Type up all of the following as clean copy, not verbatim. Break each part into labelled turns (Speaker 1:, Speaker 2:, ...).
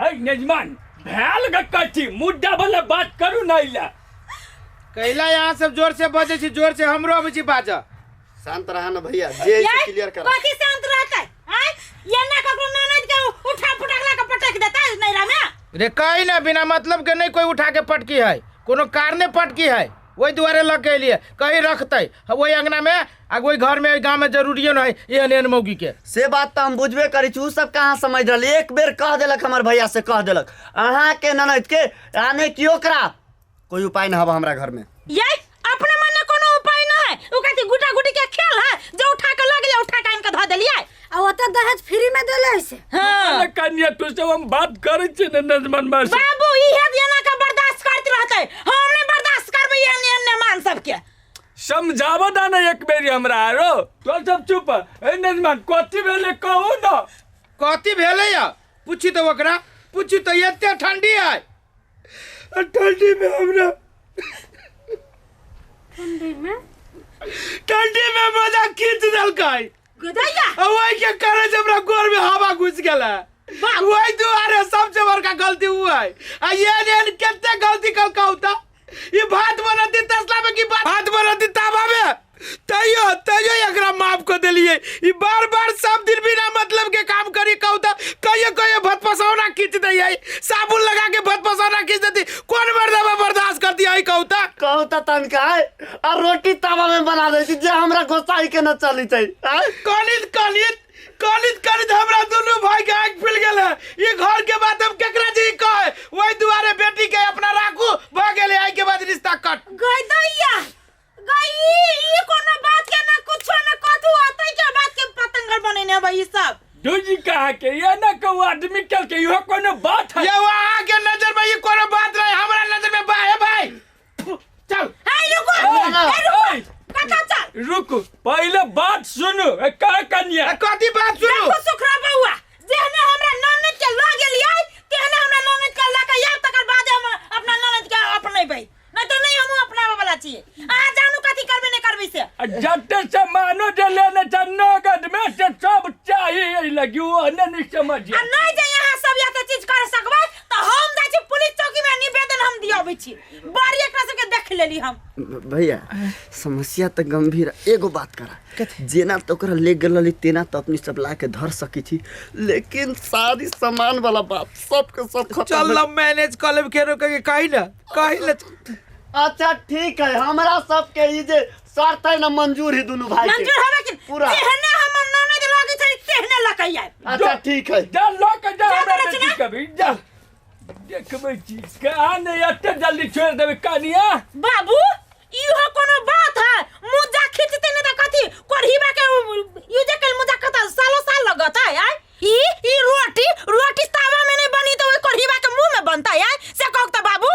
Speaker 1: है नजमान भैल का कथी मुद्दा वाला बात करू ना इला
Speaker 2: कैला यहाँ सब जोर से बजे छी जोर से हमरो अब छी बाजा
Speaker 3: शांत रहा ना भैया जे क्लियर करा
Speaker 4: बाकी शांत रहता है ये ना ककरो ननद के उठा फटकला के पटक देता है नैरा में
Speaker 2: रे कहीं ना बिना मतलब के नहीं कोई उठा के पटकी है कोनो कारणे पटकी है वही दुआरे लग के लिए कहीं रखते वही अंगना में आ वही घर में गांव में जरूरी न है एहन मौगी के
Speaker 3: से बात तो हम बुझबे करी छी सब कहाँ समझ रही एक बेर कह देलक हमर भैया से कह देलक अहाँ के ननद के आने क्यों करा कोई उपाय न हवा हमरा घर में
Speaker 4: ये अपने मन में कोनो उपाय न है उ कहती गुटा गुटी के खेल है जो उठा के लग ले उठा के इनका ध देलिए
Speaker 5: आ ओते दहेज फ्री में देले से
Speaker 1: हां कन्या तू से हम बात करे छी नजमान बार से
Speaker 4: बाबू इहे देना का बर्दाश्त करते रहते हम नहीं बर्दाश्त करबे ये मान सबके
Speaker 1: समझावा दा ना एक बेरी हमरा आरो तो सब चुप ए नजमान कथी भेले कहू ना
Speaker 2: कथी भेले या पूछी तो ओकरा पूछी तो एते ठंडी है ठंडी में हमरा ठंडी में मजा खींच देलकै
Speaker 4: गुदैया
Speaker 2: वही के करे से हमरा गोर में हवा घुस गेला वही दुआरे सबसे बड़का गलती हुआ है आ ये कितने गलती कल कहता ये भात बनती तसला में की भात बनती तावा में तैयो एकरा माफ कर देलिए ये बार सब दिन बिना मतलब के काम करी कहता कहियो भत पसौना खींच दे साबुन लगा के भत पसौना खींच देती कौन मर्दबा बर्दाश्त करती है कहता
Speaker 3: तनका है और रोटी तावा में बना देती जे हमरा गोसाई के न चली चाहिए कलित हमरा दोनों भाई के आंख फूल गेल है ये घर के बात हम केकरा जी कहे वही दुआरे बेटी के अपना राखू भ गेले आई के बाद रिश्ता कट
Speaker 4: गुदैया गई ये कोनो बात के ना कुछ ना कथु होतै के बात के पतंगर बनेने भाई सब
Speaker 1: दूजी कहा के ये ना कहू आदमी कल के यो कोनो बात है
Speaker 2: ये वहां के नजर में ये कोनो बात नहीं हमरा नजर में बा है भाई चल
Speaker 1: रुक पहले बात सुनो का कन्या
Speaker 2: कथी बात सुनो
Speaker 4: देखो सुखरा बउआ जेहने हमरा ननद के ल गेलिए तेहने हमरा ननद के ल के या तकर बाद हम अपना ननद के अपनेबै नहीं तो नहीं हम अपना वाला चाहिए आ जानू कथी करबे नहीं करबे से
Speaker 1: जट्टे से मानो जे लेने नगद में से सब चाहिए लगी वो नहीं समझ
Speaker 4: आ नहीं जे यहां सब या चीज कर सकबै तो हम जाय छी पुलिस चौकी में निवेदन हम दियाबै छी बारी एकरा सबके देख लेली हम
Speaker 3: भैया समस्या तो गंभीर एगो बात करा जेना तो ओकरा ले गेल तेना तो अपनी सब ला के धर सकी थी लेकिन सारी सामान वाला बात सबके सब खत्म
Speaker 2: चल मैनेज कर लेब केरो के कहि ना
Speaker 3: अच्छा ठीक है हमरा सबके ई जे शर्त है ना मंजूर ही दोनों भाई के
Speaker 4: मंजूर होवे कि
Speaker 3: पूरा
Speaker 4: तेहने हम ननद लागे छै तेहने लकैया
Speaker 3: अच्छा ठीक है
Speaker 1: जा लोग जा बेटी कभी जा देखबै चीज का नहीं अत्ते जल्दी छोड़ देबे कनिया
Speaker 4: बाबू इहो कोनो बात है मुजा खींचते ने त कथी कोढ़ीबा के यूज कल मुजा कता सालों साल लगता है ई रोटी तावा में नहीं बनी तो कोढ़ीबा के मुंह में बनता है से कहता बाबू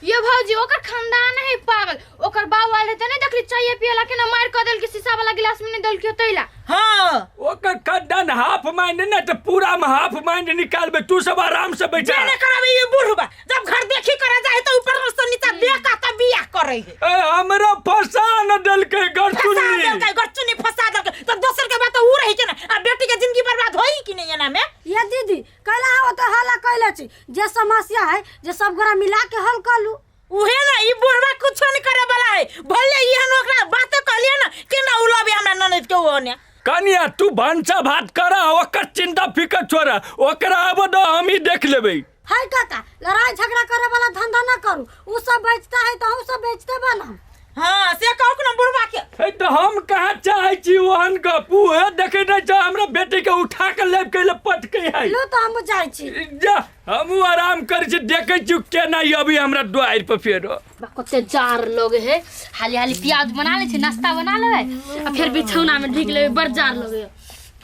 Speaker 5: ये भौजी ओकर खानदान है पागल ओकर बाप वाले त नहीं देखली चाहिए पियला के ना मार क देल के शीशा वाला गिलास में नहीं देल के तैला
Speaker 4: हां
Speaker 1: ओकर खड्डन हाफ माइंड न त पूरा में हाफ माइंड निकालबे तू सब आराम से बैठा
Speaker 4: जेने करबे ये बुढ़बा जब घर देखी करे जाए तो ऊपर से नीचे देखा त बियाह करे है
Speaker 1: ए हमरा फसा न दल के
Speaker 4: गरचुनी फसा दल के तो दोसर के बात उ रही के ना आ बेटी के जिंदगी बर्बाद होई कि नहीं एना में
Speaker 5: ये दीदी कैला हो तो हल्ला कैला छी जे समस्या है जे सब गोरा मिला के हल कर लू
Speaker 4: उहे ना ई बुढ़वा कुछ नहीं करे वाला है भले इहन ओकरा बात कहलिए ना कि ना उलाबे हमरा ननद के ओने
Speaker 1: कनिया तू भंसा भात करा ओकर चिंता फिकर छोड़ा ओकरा अब दो हम ही देख लेबै
Speaker 5: हाय काका लड़ाई झगड़ा करे वाला धंधा ना करू उ सब बेचता है तो हम सब बेचते बना
Speaker 4: हां से कहू ना बुढ़वा के
Speaker 1: ए तो हम कहां चाहै छी ओहन गपू है देखे न जा हमरा बेटी के उठा के लेब के पटके है
Speaker 5: लो तो हम जाई छी
Speaker 1: जा हम आराम कर छी देखे छी केना अभी हमरा द्वार पे फेरो
Speaker 6: कते जार लोग है हाली प्याज बना ले छे नाश्ता बना लेबे आ फिर बिछौना में ढीक लेबे बड़ जार लोग है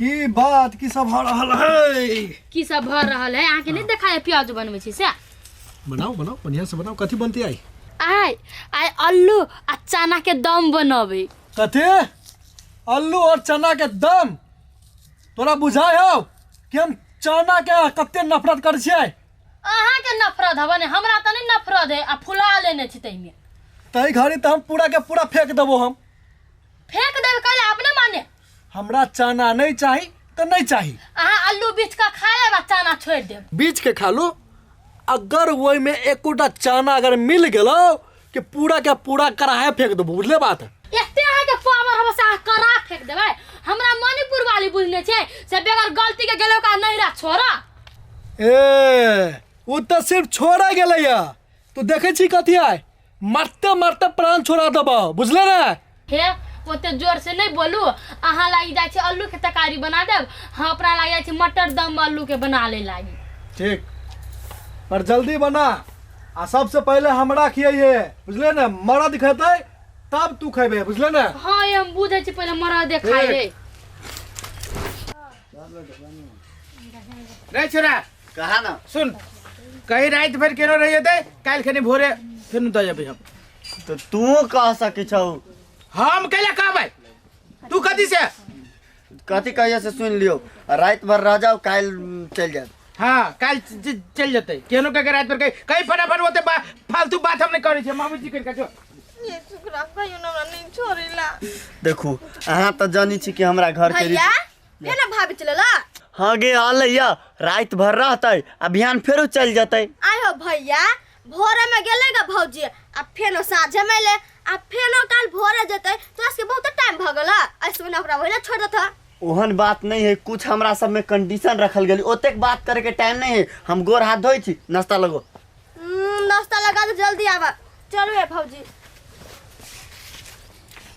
Speaker 7: की बात की सब हो रहल है
Speaker 6: की सब भ रहल है आके नहीं देखा है प्याज बनवे छी से
Speaker 7: बनाओ बढ़िया से बनाओ कथी बनती आई
Speaker 6: आई आलू आ चना के दम बनबे
Speaker 7: कथी आलू और चना के दम तोरा बुझाय हो कि हम चना के कते नफरत कर छियै
Speaker 6: अहाँ के नफरत हबे ने हमरा त नहीं नफरत है आ फुला लेने छी तई में
Speaker 7: तई घड़ी त हम पूरा के पूरा फेंक देबो हम
Speaker 6: फेंक देबे कहले अपने माने
Speaker 7: हमरा चना नहीं चाहिए तो नहीं चाहिए।
Speaker 6: अहाँ आलू बीच का खा लेब चना छोड़ देब।
Speaker 7: बीच के खा लो। अगर वही में एकोटा चना अगर मिल गलो कि पूरा के पूरा कराहे फेंक देबो, बुझले बात।
Speaker 6: एते अहाँ के पावर हम से करा फेंक देबै। हमरा मणिपुर वाली बुझने छै से बेगर गलती के गेलो का नहिरा छोरा।
Speaker 7: ए वो तो सिर्फ छोड़ा गेलै या, तू देखे छी कथी आय मरते मरते प्राण छोड़ा देबो, बुझले ना।
Speaker 6: हे ओते जोर से नहीं बोलू। अहाँ लागी जाय छै आलू के तरकारी बना देब, हम अपना लागी जाय छै मटर दम आलू के बना ले लागी।
Speaker 7: ठीक, पर जल्दी बना आ सबसे पहले हमरा खियाइए, बुझले ना। मरा दिखेतै तब तू खेबे, बुझले ना।
Speaker 6: हाँ ये हम बुझे छी पहले मरा देखाई रे।
Speaker 2: रे छोरा
Speaker 3: कहा ना
Speaker 2: सुन, कहीं रात भर केनो रह जेते, काल खनी भोरे फिर न तो जबे हम।
Speaker 3: तो तू कह सकी छौ।
Speaker 2: हम कैला कहबै, तू कथी से
Speaker 3: कथी कहिए से सुन लियो, रात भर रह जाओ, काल चल जाओ।
Speaker 2: हाँ काल चल जते। केनो के रात भर कहीं फटाफट होते फालतू बात हम नहीं करे छे। मामूजी कर के
Speaker 4: ये शुक्र कहियो ना नहीं छोड़िला।
Speaker 3: देखू अहाँ तो जानी छी कि हमरा घर के
Speaker 4: भैया फेना भाभी चलेला।
Speaker 3: हाँ गे आलैया, रात भर रहतै आ बिहान फेरो चल जतै।
Speaker 4: आय हो भैया भोरे में गेले गा भौजी, आ फेनो साँझे में ले, आ फेनो काल भोरे जतै तो इसके बहुत टाइम भ गेला। ऐसे में ओकरा वहीला छोड़ देता।
Speaker 3: ओहन बात नहीं है, कुछ हमरा सब में कंडीशन रखल गेली, ओतेक बात करे के टाइम नहीं है। हम गोर हाथ धोई छी, नाश्ता लगो।
Speaker 4: नाश्ता लगा दे जल्दी आवा। चलो ए भौजी।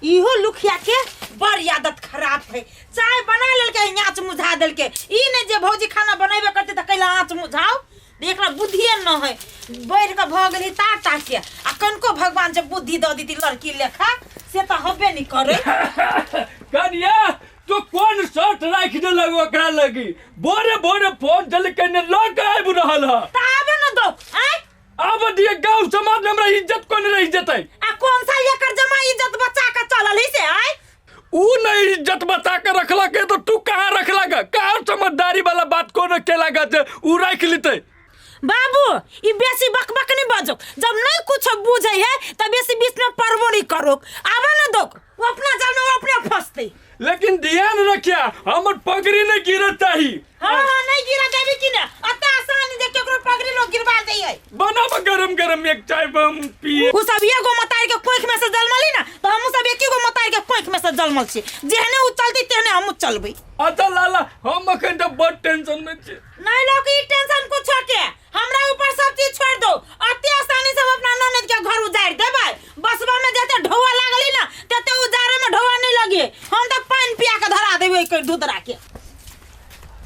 Speaker 8: इहो लुखिया के बड़ आदत खराब है। चाय बना लेलके आँच मुझा देलके। ई ने जे भौजी खाना बनेबे करते त कैला आँच मुझाओ, एकरा बुद्धिए न है। बैठ के भ गेली ताटा के, आ कनको भगवान जब बुद्धि द दीती लड़की लेखा से त हबे नहीं करे।
Speaker 1: कनिया तो कौन शर्ट राख दे लगो ओकरा लगी, बोरे बोरे फोन जल के ने लग आइब रहल ह।
Speaker 8: त आबे न दो आय
Speaker 1: अब दिए गांव समाज में हमरा इज्जत कोन रह जतै।
Speaker 8: आ कौन सा एकर जमा इज्जत बचा के चलल ही से आय।
Speaker 1: ऊ नहीं इज्जत बचा के रखला के तो तू कहाँ रखला का? कहाँ समझदारी वाला बात कोन केला का जे ऊ राख लेतै।
Speaker 8: बाबू ई बेसी बकबक नहीं बजो, जब नहीं कुछ बुझे है त बेसी बीच में परवो नहीं करो। आबे न दो, वो अपना जाल में वो अपने फंसते।
Speaker 1: लेकिन ध्यान रखिया हमर पगड़ी नहीं गिरत चाहिए।
Speaker 8: हाँ नहीं गिरा देबी कि ना, अता आसान जे केकरो पगड़ी लोग गिरवा दे है।
Speaker 1: बनाब गरम गरम एक चाय हम पिए।
Speaker 8: उ सब एगो मतार के कोख में से जलमली ना, तो हम सब एक एगो मतार के कोख में से जलमल छी। जेहने उ चलती तेहने हम चलबे।
Speaker 1: अच्छा लाला हम अखन तो बड़ टेंशन में छी।
Speaker 8: नहीं लोग ई टेंशन कुछ के हमरा ऊपर सब चीज छोड़ दो। अति आसानी से हम अपना ननद के घर उजाड़ देबै। बसवा में जते ढोवा लागली ना तते उजारे में ढोवा नहीं लगे। हम तो पानी पिया के धरा देबै एक दूधरा के।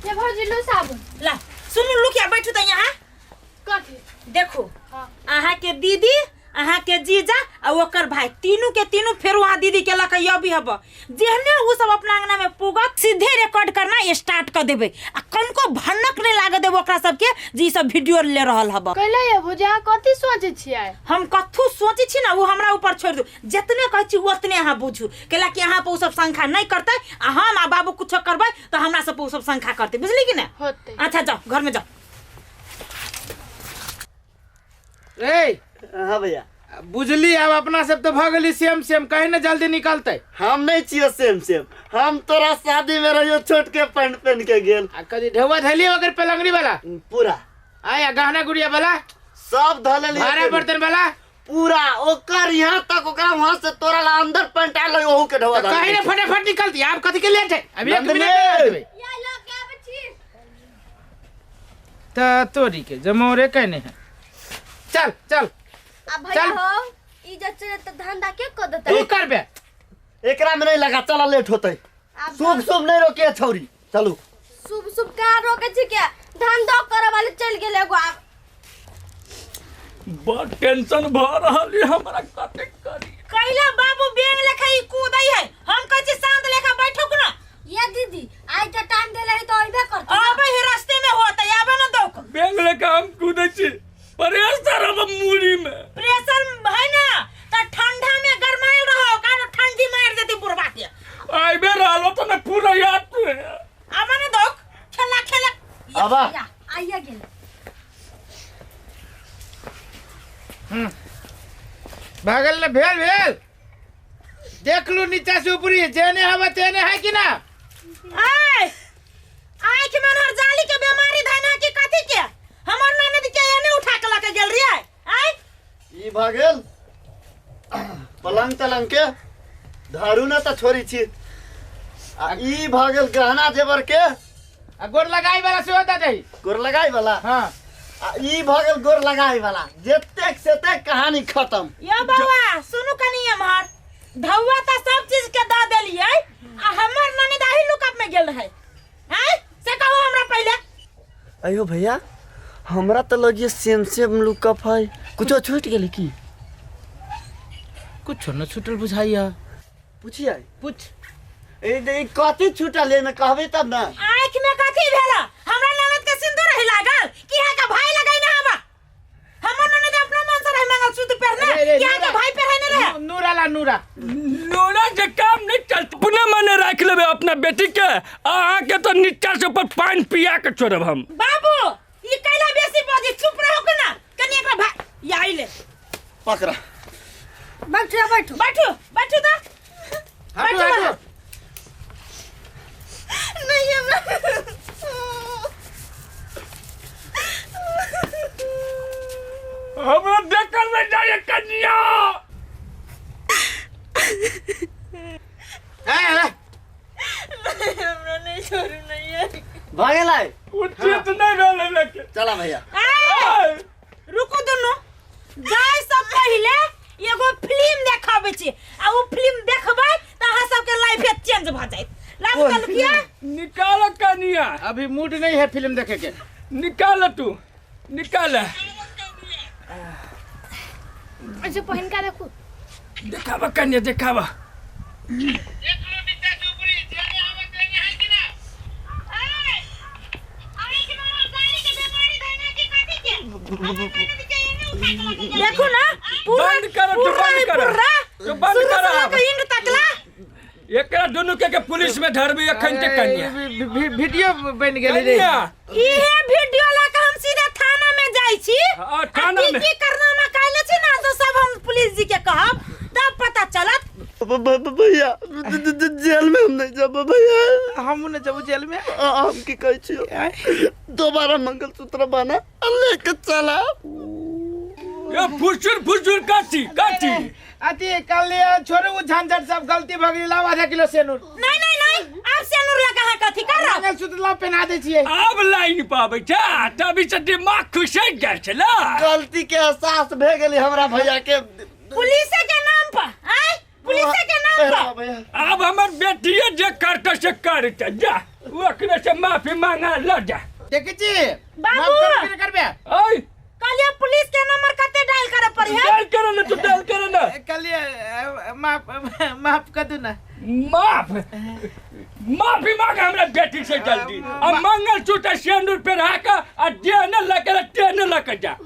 Speaker 6: ये भौजी लो साबुन।
Speaker 8: ला सुनु लुकिया बैठू त यहाँ।
Speaker 6: कथी
Speaker 8: देखो अहाँ के दीदी, अहाँ के जीजा आ ओकर भाई तीनों के तीनों फेर वहाँ दीदी के लक यो भी हब। जेहने उ सब अपना अंगना में पुगत सीधे रिकॉर्ड करना स्टार्ट कर देबे। आ कनको भनक नहीं लागे देबो ओकरा सब के जे ई सब वीडियो ले रहल हब।
Speaker 6: कैला ये भौजी अहाँ कथी सोचे छियै?
Speaker 8: हम कथु सोचे छी ना वो हमरा ऊपर छोड़ दू। जितने कह छी उतने अहाँ बुझू, केला कि अहाँ पे उ सब शंका नहीं करते आ हम आ बाबू कुछ करबै तो हमरा सब पे उ सब शंका करते, बुझली कि ना।
Speaker 6: होते।
Speaker 8: अच्छा जाओ घर में जाओ।
Speaker 2: ए
Speaker 3: हाँ भैया
Speaker 2: बुझली, अब अपना सब तो भगली सेम सेम, कहीं ना जल्दी निकलते।
Speaker 3: हम नहीं छियो सेम सेम, हम तोरा शादी में रहियो छोट के पैंट पहन के गेल।
Speaker 2: आ कदी ढवा धली अगर पलंगड़ी वाला
Speaker 3: पूरा
Speaker 2: आया गहना गुड़िया वाला
Speaker 3: सब धले
Speaker 2: भाड़ा बर्तन वाला
Speaker 3: पूरा ओकर यहाँ तक ओकरा वहाँ से तोरा ला अंदर पैंट आल ओहू के ढवा
Speaker 2: तो कहीं ना फटाफट निकलती। आप कथी के लेट है? अभी एक
Speaker 3: नंदनी।
Speaker 2: मिनट में आ देबै। त तोरी के जमौरे कहने है। चल चल
Speaker 4: अब भैया
Speaker 2: चल।
Speaker 4: हो ई जे चले त धंधा के कर देता।
Speaker 2: तू करबे।
Speaker 3: एकरा में नहीं लगा, चला लेट होते।
Speaker 4: अब
Speaker 3: शुभ शुभ नहीं रोकिए छौरी, चलू।
Speaker 4: शुभ शुभ का रोके छी के धंधा करे वाले चल गेले एगो। आब
Speaker 1: बड़ टेंशन भ रहल है हमरा, कते करी।
Speaker 8: कैला बाबू बेंग लेखा ई कूदै है। हम कह छी शांत लेखा बैठो ना।
Speaker 4: ये दीदी आई त टाइम देले है तो आइबे करती।
Speaker 8: अबे ही रास्ते में होता आबे न दो।
Speaker 1: बेंग लेके हम कूदे छी प्रेशर अब मूड़ी में।
Speaker 8: प्रेशर है ना त ठंडा में गरमाइल रहो का ठंडी मार देती बुढ़वा के।
Speaker 1: आइबे रहलो तो ना पूरा याद है।
Speaker 8: आबे न दो खेला खेला।
Speaker 3: आबा
Speaker 4: आइया गेले।
Speaker 2: भागल ना भेल भेल। देख लो नीचा से ऊपरी जेने हवा तेने है कि ना।
Speaker 8: आय
Speaker 3: गेल पलंग तलंग के धरू न त छोरी छी आ ई भ गेल गहना जेवर के
Speaker 2: आ गोर लगाई वाला से होता जाई
Speaker 3: गोर लगाई वाला
Speaker 2: हां
Speaker 3: आ ई भ गेल गोर लगाई वाला जेतेक सेतेक कहानी खत्म
Speaker 8: यो बाबा सुनु कनी हमर धौवा त सब चीज के द देलियै आ हमर ननद आही लुकअप में गेल रहे हैं से कहो हमरा पहले
Speaker 3: अयो भैया हमरा त लगिए सेम लुकअप है कुछो छूट गेल की
Speaker 2: कुछ न छूटल बुझाइया
Speaker 3: पूछिए
Speaker 2: पूछ
Speaker 3: ए कथी छूटल है न कहबे तब न
Speaker 8: आँख में कथी भेला हमरा ननद के सिंदूर रही लागल कि है का भाई लगाई ना हवा हमर ननद अपना मन से रही मंगलसूत्र पहनने कि है का भाई पहने रहे
Speaker 2: नूराला नूरा
Speaker 1: नोरा के काम नहीं चलता अपने मने रख लेबे अपना बेटी के अहाँ के तो नीचा से ऊपर पानी पिया के छोड़ब हम
Speaker 8: बाबू ई कैला बेसी बाजी चुप रहो के ना कनी एकरा भाई या आइले
Speaker 3: पकड़ा
Speaker 8: बैठो बैठो बैठो तो
Speaker 2: हटो हटो
Speaker 8: नहीं हमरा
Speaker 1: हमरा देखल में जाए कन्या
Speaker 8: हमरा नहीं छोड़ू नहीं है
Speaker 3: भागेला
Speaker 1: उचित नहीं रहले लेके
Speaker 3: चला भैया
Speaker 8: ए, रुको दोनों जाय सब पहले एगो फिल्म देखाबे छी आ उ फिल्म देखबै त अहाँ सब के लाइफ चेंज भ जाइत लागल किया
Speaker 1: निकाल कन्या
Speaker 2: अभी मूड नहीं है फिल्म देखे के
Speaker 1: निकाल तू निकाल
Speaker 5: ऐसे पहन का देखो
Speaker 1: देखावा कन्या देखावा
Speaker 8: देखो ना पूरा
Speaker 1: बंद करो तू बंद करो तू बंद करो
Speaker 8: इंड तकला
Speaker 1: एकरा दोनों के पुलिस में धरबी अखन के कन्या
Speaker 2: वीडियो बन गेलै रे
Speaker 1: कन्या
Speaker 8: इहे वीडियो ला के हम सीधे थाना में जाई छी
Speaker 1: हाँ, थाना में।
Speaker 8: की करना में काइले छी ना तो सब हम पुलिस जी के कहब तब पता चलत
Speaker 3: भैया जेल में हम नहीं जब भैया
Speaker 2: हम न जब जेल में
Speaker 3: हम की कहै छियो दोबारा मंगलसूत्र बना लेके चला
Speaker 1: ये फुसुर काटी काटी
Speaker 2: अति कल छोरू झंझट सब गलती भ गेल लाव आधा किलो सेनुर
Speaker 8: नहीं अब सेनुर ला कहां कथी करब
Speaker 2: मंगलसूत्र ला पहना दे छिए
Speaker 1: अब लाइन पाबै छ तभी से दिमाग खुसै गेल छला
Speaker 3: गलती के एहसास भे गेली हमरा भैया के
Speaker 8: पुलिस के नाम पर आय पुलिस के नाम पर
Speaker 3: भैया
Speaker 1: अब हमर बेटिए जे करते से करते जा ओकरे से माफी मांगा ल जा
Speaker 2: देखै छी
Speaker 8: बाबू।
Speaker 2: माफ कर करबे
Speaker 1: ओए
Speaker 8: कलिया पुलिस के नंबर कते डायल करे पड़ी है
Speaker 1: डाल करे ना तू डाल करे ना
Speaker 2: कल माफ कर दू ना
Speaker 1: माफी मांगा हमरा बेटी से जल्दी अब मंगलसूत्र सिंदूर पहना के आ देने लगे तेने लगे जा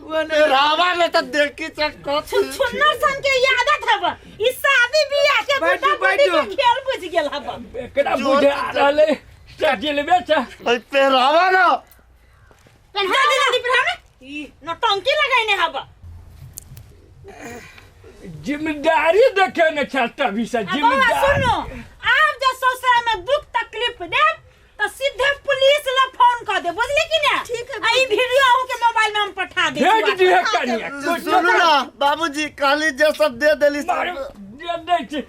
Speaker 3: रावा ने तो देखी
Speaker 8: छुन्नर सन के आदत हब ई शादी बियाह के
Speaker 2: बैठो,
Speaker 8: बुढ़ा बुढ़ी
Speaker 2: बैठो।
Speaker 8: के खेल बुझ गेल हब
Speaker 1: एकरा बुझा रहले सजिलबे छ
Speaker 3: पहरावा ना
Speaker 8: जल्दी जल्दी पहना ई नौटंकी लगाइने हब
Speaker 1: जिम्मेदारी देखे न चलता भी से
Speaker 8: अब बाबा
Speaker 1: जिम्मेदारी
Speaker 8: सुनो आप जो ससुरा में दुख तकलीफ दे तो सीधे पुलिस ला फोन कर दे बुझली कि ना ठीक है आई वीडियो अहू के मोबाइल में हम पठा दे
Speaker 1: भेज दिए कनिया
Speaker 3: सुनू ना बाबूजी काली जे सब दे देली
Speaker 1: मारो दे दे छ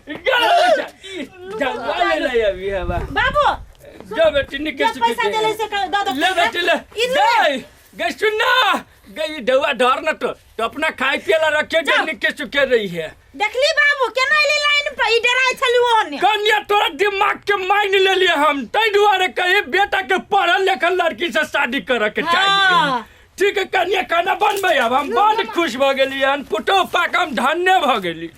Speaker 1: जल्दी ले ले अभी हवा
Speaker 8: बाबू
Speaker 1: जो बेटी निकल
Speaker 8: जब पैसा देले से दो दो
Speaker 1: ले बेटी ले गई गई सुनना गई दवा धर न तो अपना खाई पियला रखे जे निके सुखे रही है
Speaker 8: देखली बाबू केना एली लाइन पर ई डराई छली ओहने
Speaker 1: कन्या तोरा दिमाग के माइन ले लिए हम तै दुआरे कहे बेटा के पढ़ल लिखल लड़की से शादी करे के चाहिए
Speaker 8: हाँ।
Speaker 1: ठीक है कन्या खाना बनबै अब हम बड़ खुश भ गेली हन पुतो पाक हम धन्य भ गेली